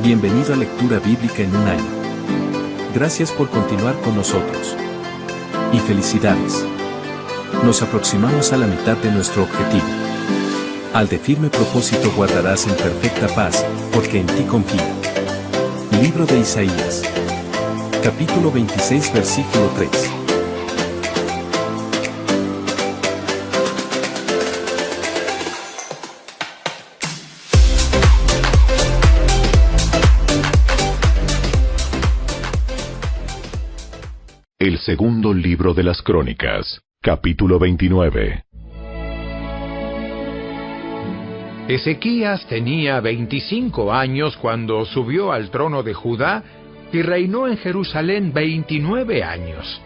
Bienvenido a Lectura Bíblica en un año. Gracias por continuar con nosotros. Y felicidades. Nos aproximamos a la mitad de nuestro objetivo. Al de firme propósito guardarás en perfecta paz, porque en ti confía. Libro de Isaías. Capítulo 26, versículo 3. El segundo libro de las Crónicas, capítulo 29. Ezequías tenía 25 años cuando subió al trono de Judá y reinó en Jerusalén 29 años.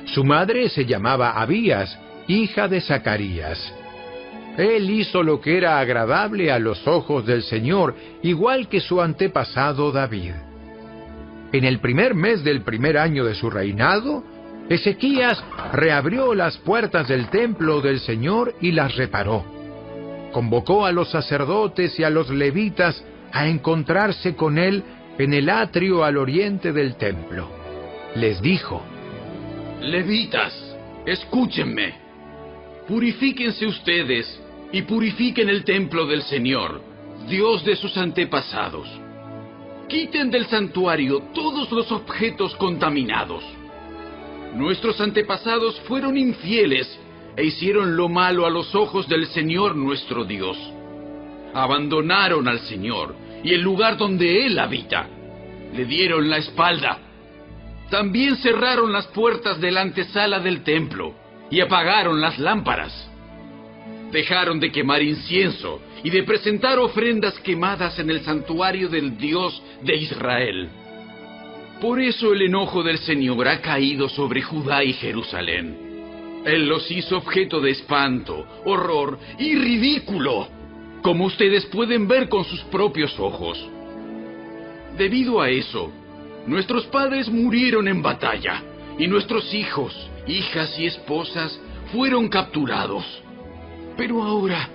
Su madre se llamaba Abías, hija de Zacarías. Él hizo lo que era agradable a los ojos del Señor, igual que su antepasado David. En el primer mes del primer año de su reinado, Ezequías reabrió las puertas del templo del Señor y las reparó. Convocó a los sacerdotes y a los levitas a encontrarse con él en el atrio al oriente del templo. Les dijo: Levitas, escúchenme. Purifíquense ustedes y purifiquen el templo del Señor, Dios de sus antepasados. Quiten del santuario todos los objetos contaminados. Nuestros antepasados fueron infieles e hicieron lo malo a los ojos del Señor nuestro Dios. Abandonaron al Señor y el lugar donde Él habita. Le dieron la espalda. También cerraron las puertas de la antesala del templo y apagaron las lámparas. Dejaron de quemar incienso y de presentar ofrendas quemadas en el santuario del Dios de Israel. Por eso el enojo del Señor ha caído sobre Judá y Jerusalén. Él los hizo objeto de espanto, horror y ridículo, como ustedes pueden ver con sus propios ojos. Debido a eso, nuestros padres murieron en batalla, y nuestros hijos, hijas y esposas fueron capturados. Pero ahora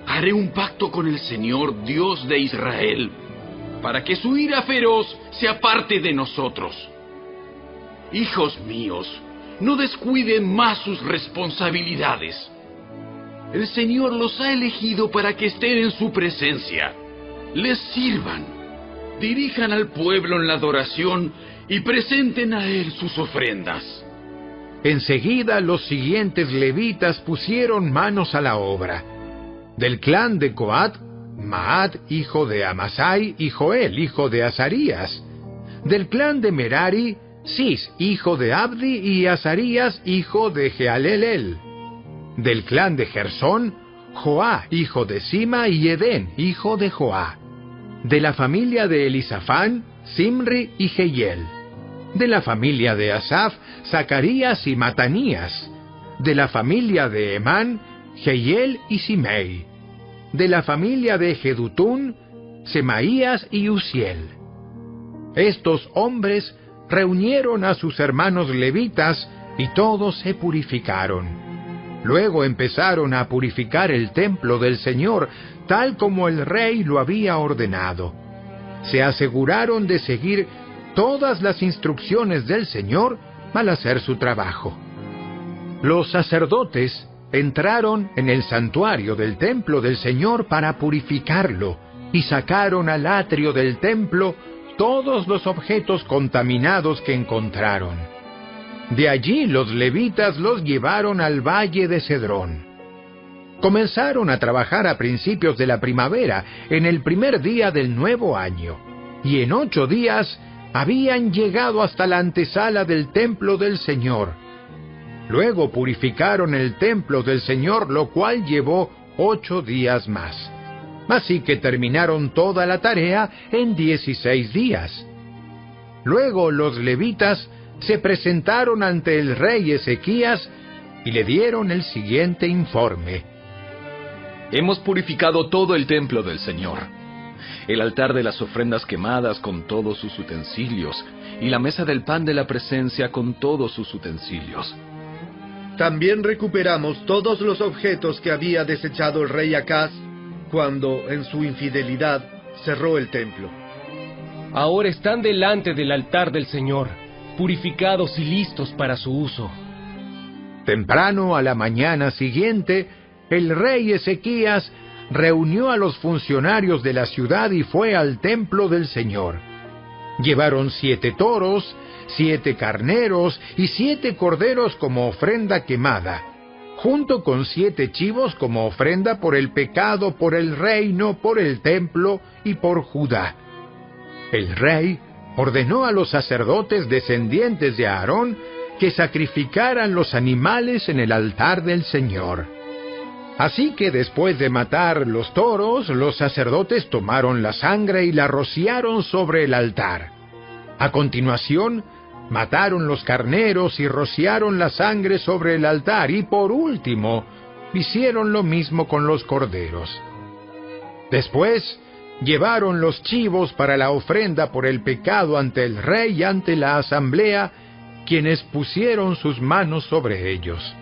haré un pacto con el Señor, Dios de Israel, para que su ira feroz se aparte de nosotros. Hijos míos, no descuiden más sus responsabilidades. El Señor los ha elegido para que estén en su presencia. Les sirvan, dirijan al pueblo en la adoración y presenten a Él sus ofrendas. Enseguida los siguientes levitas pusieron manos a la obra. Del clan de Coat, Maat, hijo de Amasai, y Joel, hijo de Azarías. Del clan de Merari, Cis, hijo de Abdi, y Azarías, hijo de Jehalelel. Del clan de Gersón, Joá, hijo de Sima, y Edén, hijo de Joá. De la familia de Elisafán, Simri y Jehiel. De la familia de Asaf, Zacarías y Matanías. De la familia de Emán, Jehiel y Simei. De la familia de Jedutún, Semaías y Uziel. Estos hombres reunieron a sus hermanos levitas y todos se purificaron. Luego empezaron a purificar el templo del Señor, tal como el rey lo había ordenado. Se aseguraron de seguir todas las instrucciones del Señor al hacer su trabajo. Los sacerdotes entraron en el santuario del templo del Señor para purificarlo, y sacaron al atrio del templo todos los objetos contaminados que encontraron. De allí los levitas los llevaron al valle de Cedrón. Comenzaron a trabajar a principios de la primavera, en el primer día del nuevo año, y en 8 días habían llegado hasta la antesala del templo del Señor. Luego purificaron el templo del Señor, lo cual llevó 8 días más. Así que terminaron toda la tarea en 16 días. Luego los levitas se presentaron ante el rey Ezequías y le dieron el siguiente informe. Hemos purificado todo el templo del Señor, el altar de las ofrendas quemadas con todos sus utensilios, y la mesa del pan de la presencia con todos sus utensilios. También recuperamos todos los objetos que había desechado el rey Acaz cuando, en su infidelidad, cerró el templo. ahora están delante del altar del Señor, purificados y listos para su uso. Temprano a la mañana siguiente, el rey Ezequías reunió a los funcionarios de la ciudad y fue al templo del Señor. Llevaron 7 toros, 7 carneros y 7 corderos como ofrenda quemada, junto con 7 chivos como ofrenda por el pecado, por el reino, por el templo y por Judá. El rey ordenó a los sacerdotes descendientes de Aarón que sacrificaran los animales en el altar del Señor. Así que después de matar los toros, los sacerdotes tomaron la sangre y la rociaron sobre el altar. A continuación, mataron los carneros y rociaron la sangre sobre el altar, y por último, hicieron lo mismo con los corderos. Después, llevaron los chivos para la ofrenda por el pecado ante el rey y ante la asamblea, quienes pusieron sus manos sobre ellos.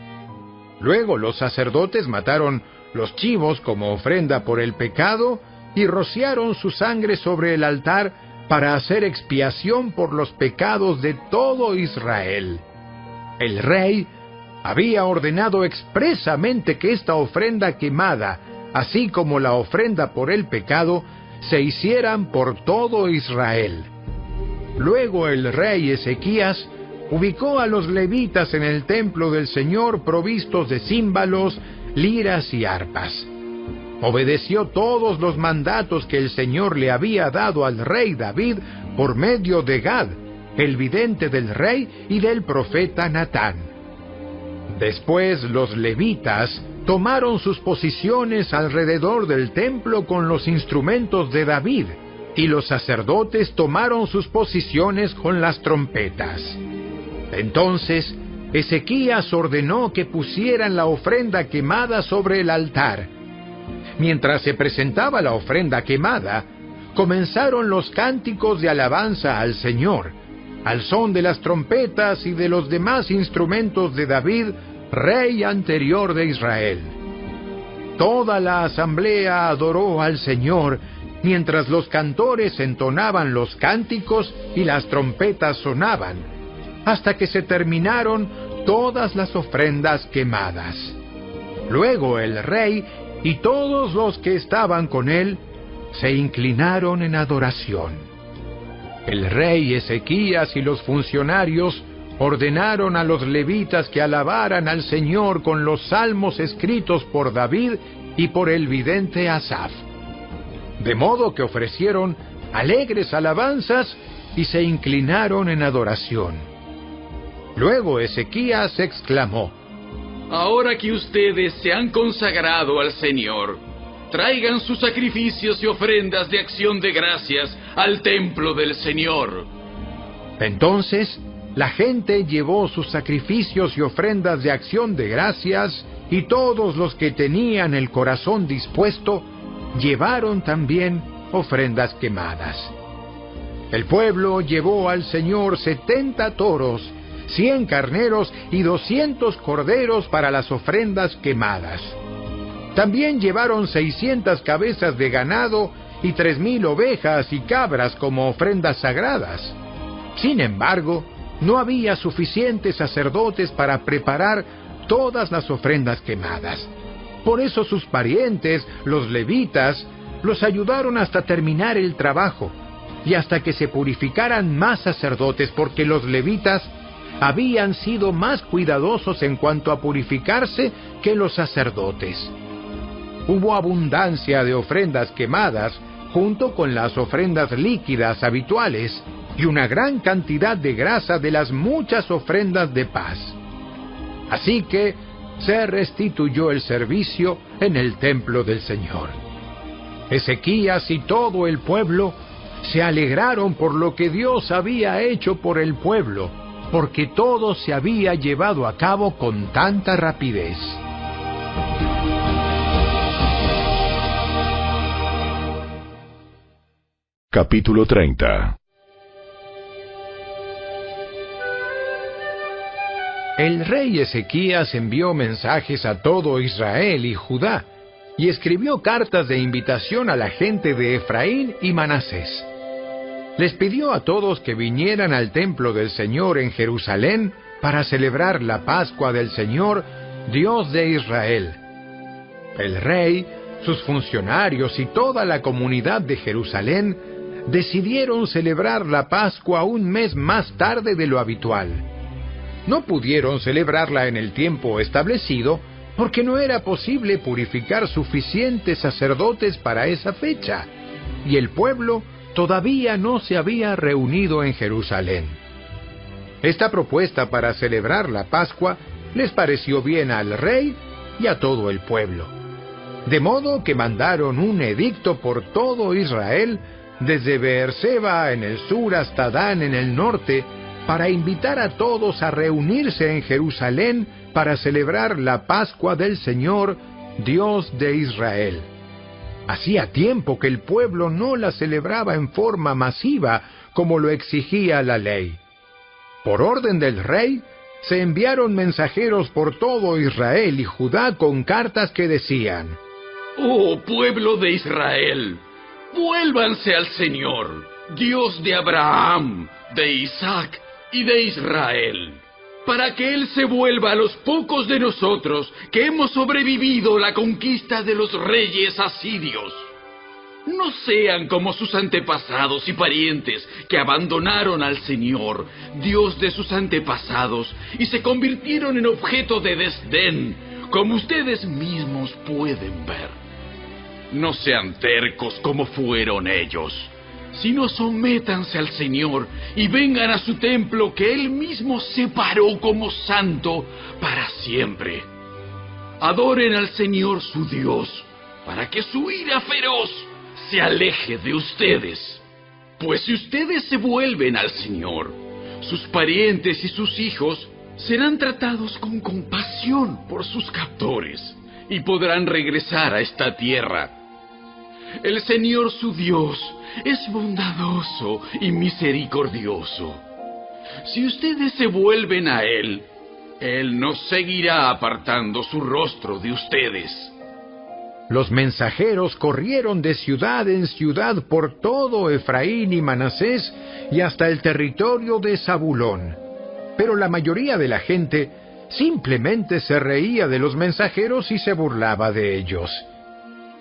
Luego los sacerdotes mataron los chivos como ofrenda por el pecado y rociaron su sangre sobre el altar para hacer expiación por los pecados de todo Israel. El rey había ordenado expresamente que esta ofrenda quemada, así como la ofrenda por el pecado, se hicieran por todo Israel. Luego el rey Ezequías ubicó a los levitas en el templo del Señor provistos de címbalos, liras y arpas. Obedeció todos los mandatos que el Señor le había dado al rey David por medio de Gad, el vidente del rey, y del profeta Natán. Después los levitas tomaron sus posiciones alrededor del templo con los instrumentos de David, y los sacerdotes tomaron sus posiciones con las trompetas. Entonces Ezequías ordenó que pusieran la ofrenda quemada sobre el altar. Mientras se presentaba la ofrenda quemada, comenzaron los cánticos de alabanza al Señor, al son de las trompetas y de los demás instrumentos de David, rey anterior de Israel. Toda la asamblea adoró al Señor, mientras los cantores entonaban los cánticos y las trompetas sonaban, hasta que se terminaron todas las ofrendas quemadas. Luego el rey y todos los que estaban con él se inclinaron en adoración. El rey Ezequías y los funcionarios ordenaron a los levitas que alabaran al Señor con los salmos escritos por David y por el vidente Asaf. De modo que ofrecieron alegres alabanzas y se inclinaron en adoración. Luego Ezequías exclamó: Ahora que ustedes se han consagrado al Señor, traigan sus sacrificios y ofrendas de acción de gracias al templo del Señor. Entonces la gente llevó sus sacrificios y ofrendas de acción de gracias, y todos los que tenían el corazón dispuesto llevaron también ofrendas quemadas. El pueblo llevó al Señor 70 toros, 100 carneros y 200 corderos para las ofrendas quemadas. También llevaron 600 cabezas de ganado y 3,000 ovejas y cabras como ofrendas sagradas. Sin embargo, no había suficientes sacerdotes para preparar todas las ofrendas quemadas. Por eso sus parientes, los levitas, los ayudaron hasta terminar el trabajo y hasta que se purificaran más sacerdotes, porque los levitas habían sido más cuidadosos en cuanto a purificarse que los sacerdotes. Hubo abundancia de ofrendas quemadas junto con las ofrendas líquidas habituales y una gran cantidad de grasa de las muchas ofrendas de paz. Así que se restituyó el servicio en el templo del Señor. Ezequías y todo el pueblo se alegraron por lo que Dios había hecho por el pueblo, porque todo se había llevado a cabo con tanta rapidez. Capítulo 30. El rey Ezequías envió mensajes a todo Israel y Judá, y escribió cartas de invitación a la gente de Efraín y Manasés. les pidió a todos que vinieran al templo del Señor en Jerusalén para celebrar la Pascua del Señor, Dios de Israel. El rey, sus funcionarios y toda la comunidad de Jerusalén decidieron celebrar la Pascua un mes más tarde de lo habitual. No pudieron celebrarla en el tiempo establecido porque no era posible purificar suficientes sacerdotes para esa fecha, y el pueblo todavía no se había reunido en Jerusalén. Esta propuesta para celebrar la Pascua les pareció bien al rey y a todo el pueblo, de modo que mandaron un edicto por todo Israel, desde Beerseba en el sur hasta Dan en el norte, para invitar a todos a reunirse en Jerusalén para celebrar la Pascua del Señor, Dios de Israel. Hacía tiempo que el pueblo no la celebraba en forma masiva como lo exigía la ley. Por orden del rey, se enviaron mensajeros por todo Israel y Judá con cartas que decían: ¡Oh pueblo de Israel! ¡Vuélvanse al Señor, Dios de Abraham, de Isaac y de Israel, para que Él se vuelva a los pocos de nosotros que hemos sobrevivido la conquista de los reyes asirios. No sean como sus antepasados y parientes que abandonaron al Señor, Dios de sus antepasados, y se convirtieron en objeto de desdén, como ustedes mismos pueden ver. No sean tercos como fueron ellos, sino sométanse al Señor y vengan a su templo que Él mismo separó como santo para siempre. Adoren al Señor su Dios, para que su ira feroz se aleje de ustedes. Pues si ustedes se vuelven al Señor, sus parientes y sus hijos serán tratados con compasión por sus captores y podrán regresar a esta tierra. El Señor su Dios es bondadoso y misericordioso. Si ustedes se vuelven a Él, Él no seguirá apartando su rostro de ustedes. Los mensajeros corrieron de ciudad en ciudad por todo Efraín y Manasés y hasta el territorio de Zabulón. Pero la mayoría de la gente simplemente se reía de los mensajeros y se burlaba de ellos.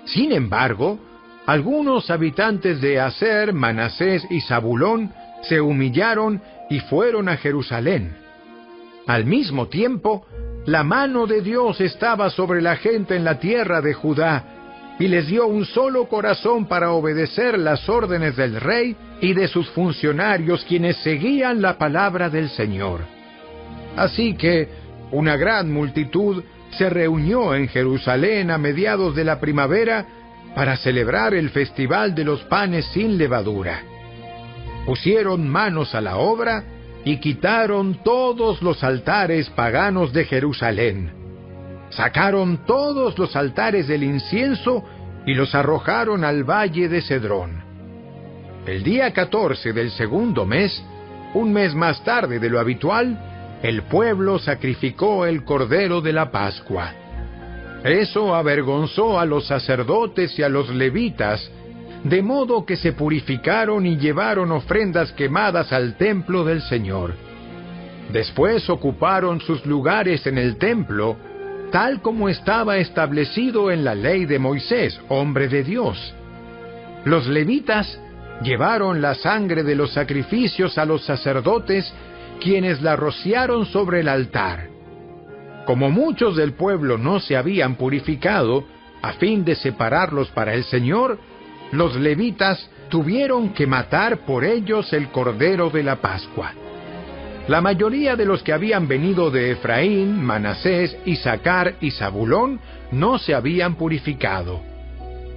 Sin embargo, algunos habitantes de Aser, Manasés y Zabulón se humillaron y fueron a Jerusalén. Al mismo tiempo, la mano de Dios estaba sobre la gente en la tierra de Judá, y les dio un solo corazón para obedecer las órdenes del rey y de sus funcionarios, quienes seguían la palabra del Señor. Así que una gran multitud se reunió en Jerusalén a mediados de la primavera para celebrar el festival de los panes sin levadura. Pusieron manos a la obra y quitaron todos los altares paganos de Jerusalén. Sacaron todos los altares del incienso y los arrojaron al valle de Cedrón. El día 14 del segundo mes, un mes más tarde de lo habitual, el pueblo sacrificó el cordero de la Pascua. Eso avergonzó a los sacerdotes y a los levitas, de modo que se purificaron y llevaron ofrendas quemadas al templo del Señor. Después ocuparon sus lugares en el templo, tal como estaba establecido en la ley de Moisés, hombre de Dios. Los levitas llevaron la sangre de los sacrificios a los sacerdotes, quienes la rociaron sobre el altar. Como muchos del pueblo no se habían purificado, a fin de separarlos para el Señor, los levitas tuvieron que matar por ellos el cordero de la Pascua. La mayoría de los que habían venido de Efraín, Manasés, Isaacar y Zabulón no se habían purificado.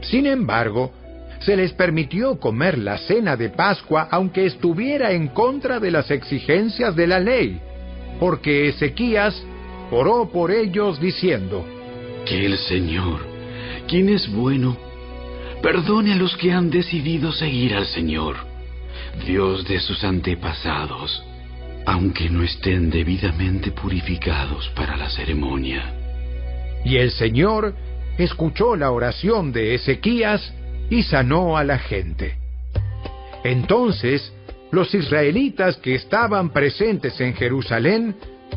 Sin embargo, se les permitió comer la cena de Pascua aunque estuviera en contra de las exigencias de la ley, porque Ezequías oró por ellos diciendo: Que el Señor, quien es bueno, perdone a los que han decidido seguir al Señor, Dios de sus antepasados, aunque no estén debidamente purificados para la ceremonia. Y el Señor escuchó la oración de Ezequías y sanó a la gente. Entonces, los israelitas que estaban presentes en Jerusalén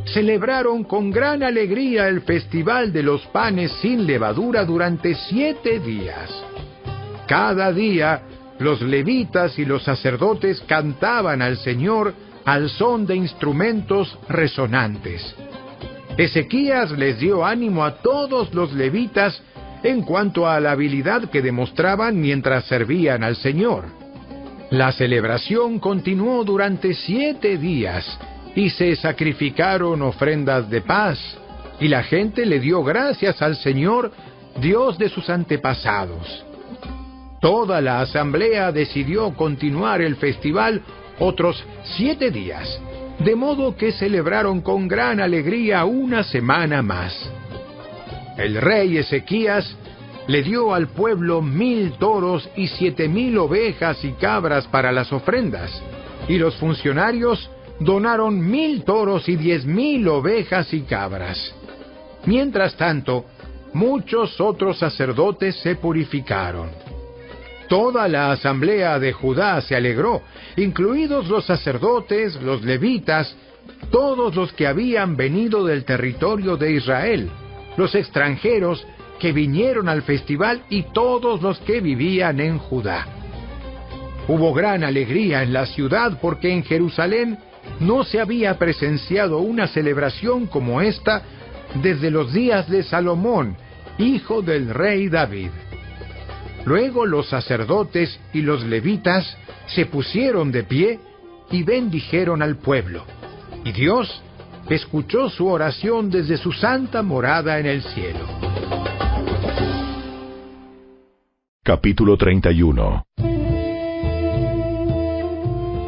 celebraron con gran alegría el festival de los panes sin levadura durante 7 días. Cada día, los levitas y los sacerdotes cantaban al Señor al son de instrumentos resonantes. Ezequías les dio ánimo a todos los levitas en cuanto a la habilidad que demostraban mientras servían al Señor. La celebración continuó durante 7 días y se sacrificaron ofrendas de paz, y la gente le dio gracias al Señor, Dios de sus antepasados. Toda la asamblea decidió continuar el festival otros 7 días, de modo que celebraron con gran alegría una semana más. El rey Ezequías le dio al pueblo 1000 toros y 7000 ovejas y cabras para las ofrendas, y los funcionarios donaron 1000 toros y 10,000 ovejas y cabras. Mientras tanto, muchos otros sacerdotes se purificaron. Toda la asamblea de Judá se alegró, incluidos los sacerdotes, los levitas, todos los que habían venido del territorio de Israel, los extranjeros que vinieron al festival y todos los que vivían en Judá. Hubo gran alegría en la ciudad porque en Jerusalén no se había presenciado una celebración como esta desde los días de Salomón, hijo del rey David. Luego los sacerdotes y los levitas se pusieron de pie y bendijeron al pueblo, y Dios escuchó su oración desde su santa morada en el cielo. Capítulo 31.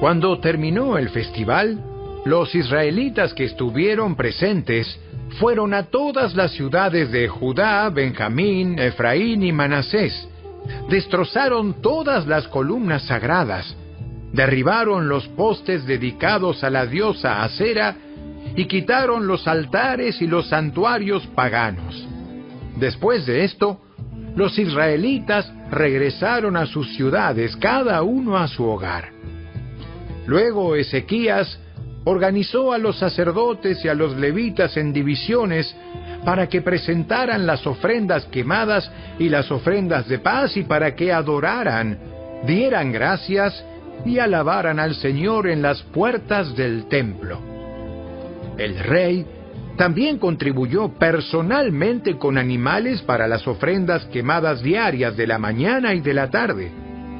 Cuando terminó el festival, los israelitas que estuvieron presentes fueron a todas las ciudades de Judá, Benjamín, Efraín y Manasés. Destrozaron todas las columnas sagradas, derribaron los postes dedicados a la diosa Acera y quitaron los altares y los santuarios paganos. Después de esto, los israelitas regresaron a sus ciudades, cada uno a su hogar. Luego Ezequías organizó a los sacerdotes y a los levitas en divisiones para que presentaran las ofrendas quemadas y las ofrendas de paz y para que adoraran, dieran gracias y alabaran al Señor en las puertas del templo. El rey también contribuyó personalmente con animales para las ofrendas quemadas diarias de la mañana y de la tarde,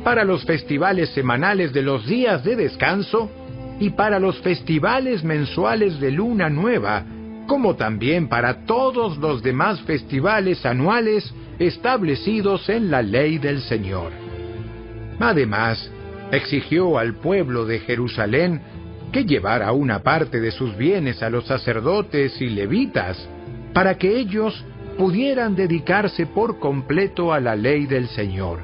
para los festivales semanales de los días de descanso y para los festivales mensuales de luna nueva, como también para todos los demás festivales anuales establecidos en la ley del Señor. Además, exigió al pueblo de Jerusalén que llevara una parte de sus bienes a los sacerdotes y levitas, para que ellos pudieran dedicarse por completo a la ley del Señor.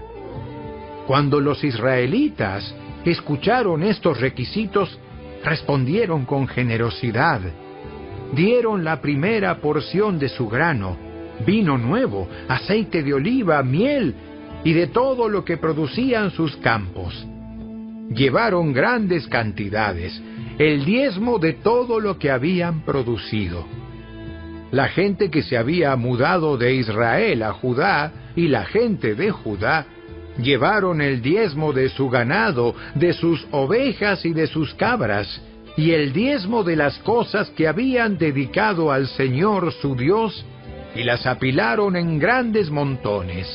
Cuando los israelitas escucharon estos requisitos, respondieron con generosidad. Dieron la primera porción de su grano, vino nuevo, aceite de oliva, miel y de todo lo que producían sus campos. Llevaron grandes cantidades, el diezmo de todo lo que habían producido. La gente que se había mudado de Israel a Judá y la gente de Judá llevaron el diezmo de su ganado, de sus ovejas y de sus cabras, y el diezmo de las cosas que habían dedicado al Señor su Dios, y las apilaron en grandes montones.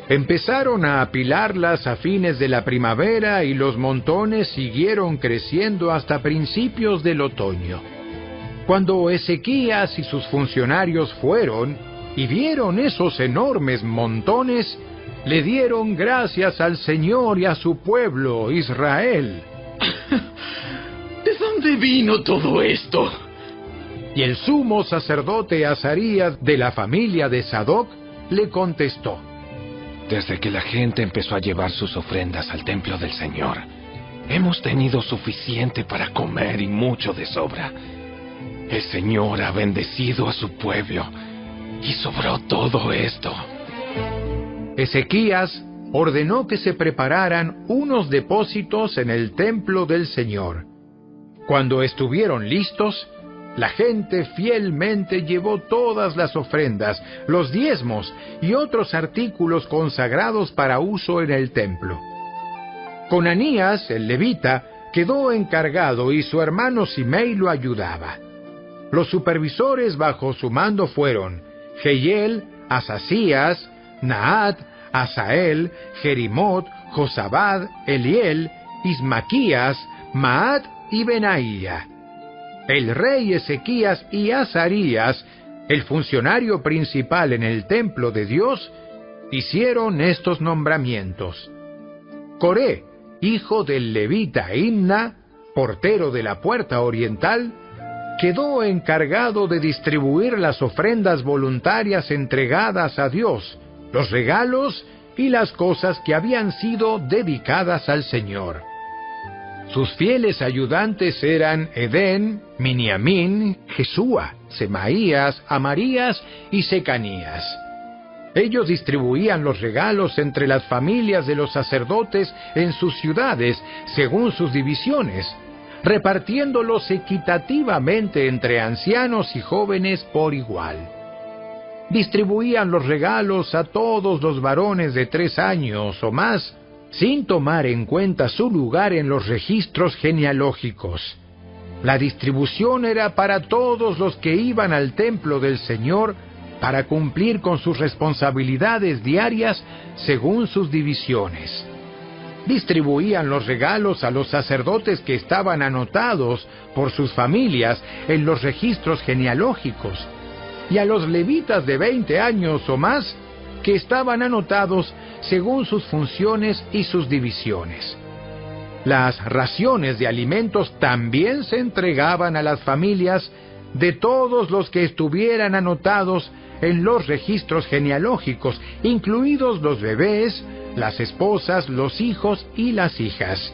Empezaron a apilarlas a fines de la primavera y los montones siguieron creciendo hasta principios del otoño. Cuando Ezequías y sus funcionarios fueron y vieron esos enormes montones, le dieron gracias al Señor y a su pueblo, Israel. ¿De dónde vino todo esto? Y el sumo sacerdote Azarías de la familia de Sadoc le contestó: Desde que la gente empezó a llevar sus ofrendas al templo del Señor, hemos tenido suficiente para comer y mucho de sobra. El Señor ha bendecido a su pueblo y sobró todo esto. Ezequías ordenó que se prepararan unos depósitos en el templo del Señor. Cuando estuvieron listos, la gente fielmente llevó todas las ofrendas, los diezmos y otros artículos consagrados para uso en el templo. Conanías, el levita, quedó encargado y su hermano Simei lo ayudaba. Los supervisores bajo su mando fueron Jehiel, Asasías, Naat, Asael, Jerimot, Josabad, Eliel, Ismaquías, Maat y Benaía. El rey Ezequías y Azarías, el funcionario principal en el templo de Dios, hicieron estos nombramientos. Coré, hijo del levita Imna, portero de la puerta oriental, quedó encargado de distribuir las ofrendas voluntarias entregadas a Dios, los regalos y las cosas que habían sido dedicadas al Señor. Sus fieles ayudantes eran Edén, Miniamín, Jesúa, Semaías, Amarías y Secanías. Ellos distribuían los regalos entre las familias de los sacerdotes en sus ciudades, según sus divisiones, repartiéndolos equitativamente entre ancianos y jóvenes por igual. Distribuían los regalos a todos los varones de 3 años o más, sin tomar en cuenta su lugar en los registros genealógicos. La distribución era para todos los que iban al templo del Señor para cumplir con sus responsabilidades diarias según sus divisiones. Distribuían los regalos a los sacerdotes que estaban anotados por sus familias en los registros genealógicos, y a los levitas de 20 años o más que estaban anotados según sus funciones y sus divisiones. Las raciones de alimentos también se entregaban a las familias de todos los que estuvieran anotados en los registros genealógicos, incluidos los bebés, las esposas, los hijos y las hijas,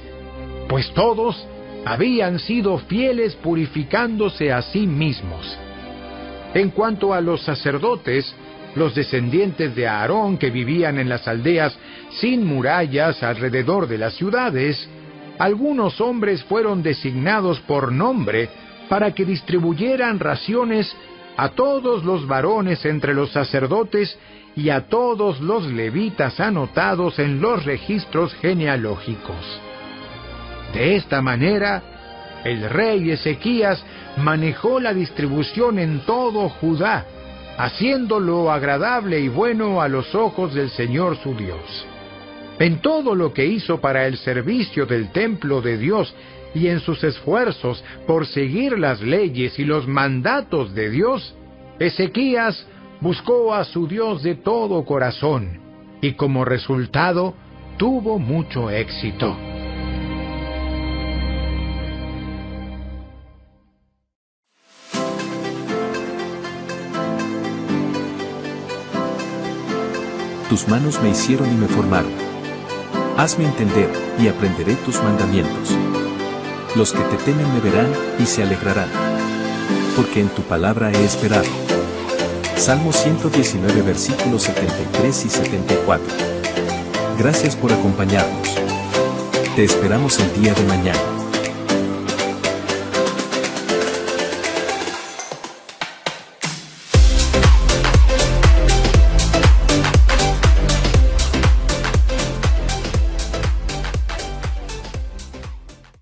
pues todos habían sido fieles purificándose a sí mismos. En cuanto a los sacerdotes, los descendientes de Aarón que vivían en las aldeas sin murallas alrededor de las ciudades, algunos hombres fueron designados por nombre para que distribuyeran raciones a todos los varones entre los sacerdotes y a todos los levitas anotados en los registros genealógicos. De esta manera, el rey Ezequías manejó la distribución en todo Judá, haciéndolo agradable y bueno a los ojos del Señor su Dios. En todo lo que hizo para el servicio del templo de Dios y en sus esfuerzos por seguir las leyes y los mandatos de Dios, Ezequías buscó a su Dios de todo corazón y como resultado tuvo mucho éxito. Tus manos me hicieron y me formaron. Hazme entender, y aprenderé tus mandamientos. Los que te temen me verán, y se alegrarán. Porque en tu palabra he esperado. Salmo 119 versículos 73 y 74. Gracias por acompañarnos. Te esperamos el día de mañana.